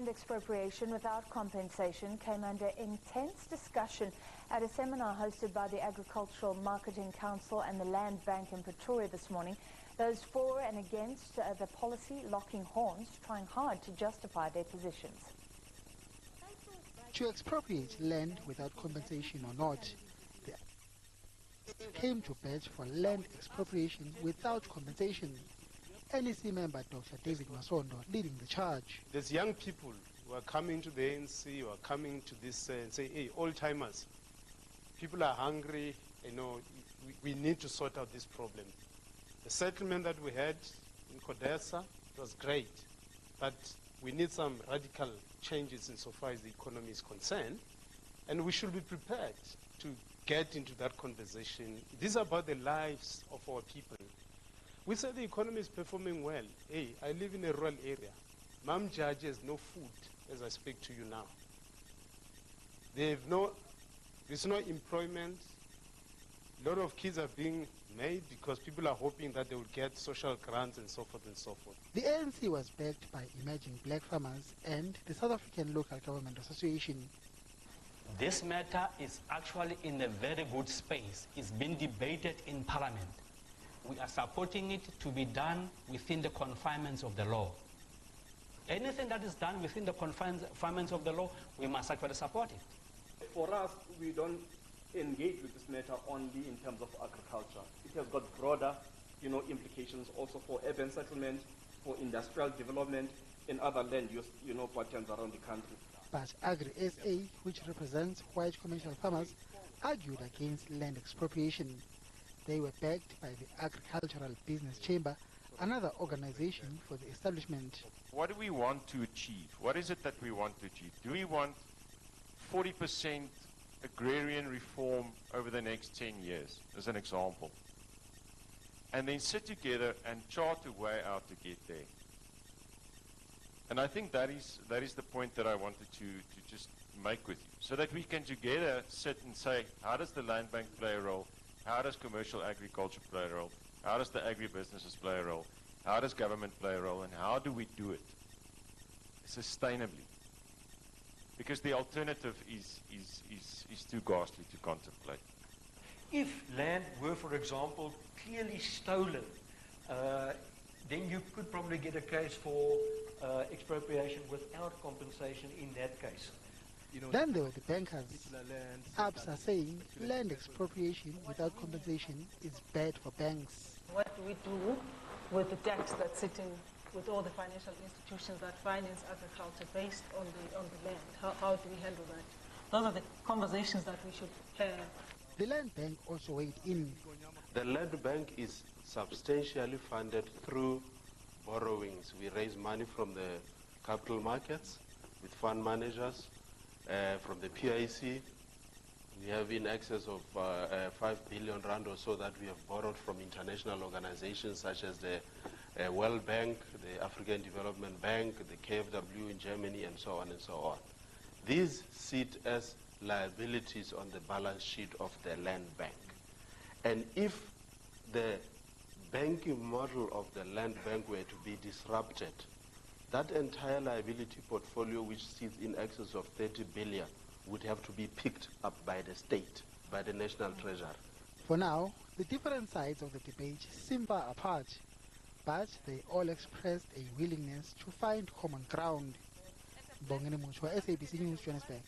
Land expropriation without compensation came under intense discussion at a seminar hosted by the Agricultural Marketing Council and the Land Bank in Pretoria this morning. Those for and against the policy locking horns, trying hard to justify their positions. To expropriate land without compensation or not, they came to bat for land expropriation without compensation. NAMC member Dr. David Masondo leading the charge. There's young people who are coming to the ANC, who are coming to this and say, hey, old-timers, people are hungry, we need to sort out this problem. The settlement that we had in CODESA was great, but we need some radical changes insofar as the economy is concerned, and we should be prepared to get into that conversation. This is about the lives of our people. We say the economy is performing well. Hey, I live in a rural area. Mam Jaji has no food as I speak to you now. There's no employment. A lot of kids are being made because people are hoping that they will get social grants and so forth and so forth. The ANC was backed by emerging black farmers and the South African Local Government Association. This matter is actually in a very good space. It's been debated in Parliament. We are supporting it to be done within the confinements of the law. Anything that is done within the confinements of the law, we must actually support it. For us, we don't engage with this matter only in terms of agriculture. It has got broader, implications also for urban settlement, for industrial development, and other land use, patterns around the country. But Agri-SA, which represents white commercial farmers, argued against land expropriation. They were backed by the Agricultural Business Chamber, another organization for the establishment. What do we want to achieve? What is it that we want to achieve? Do we want 40% agrarian reform over the next 10 years, as an example? And then sit together and chart a way out to get there. And I think that is the point that I wanted to just make with you, so that we can together sit and say, how does the land bank play a role? How does commercial agriculture play a role? How does the agribusinesses play a role? How does government play a role? And how do we do it sustainably? Because the alternative is too ghastly to contemplate. If land were, for example, clearly stolen, then you could probably get a case for expropriation without compensation in that case. Then there were the bankers. ABS are saying land expropriation without compensation is bad for banks. What do we do with the tax that's sitting with all the financial institutions that finance agriculture based on the land? How do we handle that? Those are the conversations that we should have. The land bank also weighed in. The land bank is substantially funded through borrowings. We raise money from the capital markets with fund managers. From the PIC, we have in excess of 5 billion rand or so that we have borrowed from international organizations such as the World Bank, the African Development Bank, the KfW in Germany, and so on and so on. These sit as liabilities on the balance sheet of the land bank. And if the banking model of the land bank were to be disrupted, that entire liability portfolio, which sits in excess of 30 billion, would have to be picked up by the state, by the National Treasury. For now, the different sides of the debate seem far apart, but they all expressed a willingness to find common ground. Bongene Muchwa, SABC News, Johannesburg.